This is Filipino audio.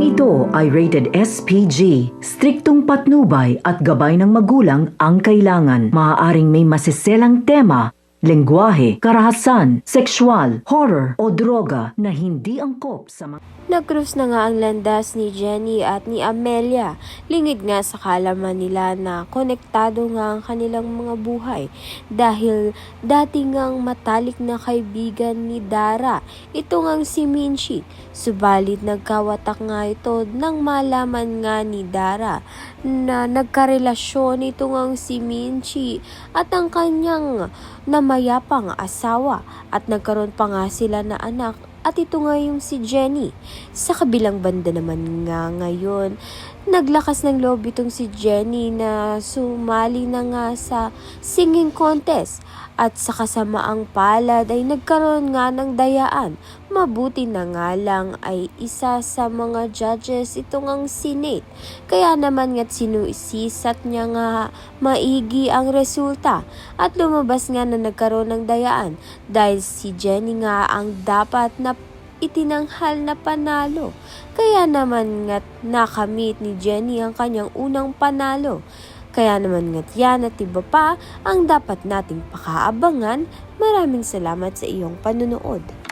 ito ay rated SPG. Striktong patnubay at gabay ng magulang ang kailangan. Maaaring may masiselang tema, lengguwahe, karahasan, sexual, horror o droga na hindi angkop sa mga... Nag-cruise na nga ang landas ni Jenny at ni Amelia. Lingid nga sa kalaman nila na konektado nga ang kanilang mga buhay dahil dati ngang matalik na kaibigan ni Dara. Ito ngang si Minchi. Subalit nagkawatak nga ito nang malaman nga ni Dara na nagkarelasyon ito ngang si Minchi at ang kanyang namayapang asawa at nagkaroon pa nga sila na anak. At ito nga yung si Jenny. Sa kabilang banda naman nga ngayon, naglakas ng loob itong si Jenny na sumali na nga sa singing contest. At sa kasamaang palad ay nagkaroon nga ng dayaan. Mabuti na nga lang ay isa sa mga judges itong ang si Nate. Kaya naman nga't sinusisat niya nga maigi ang resulta. At lumabas nga na nagkaroon ng dayaan dahil si Jenny nga ang dapat na itinanghal na panalo. Kaya naman nga't nakamit ni Jenny ang kanyang unang panalo. Kaya naman nga't yan at iba pa ang dapat nating pakaabangan. Maraming salamat sa iyong panunood.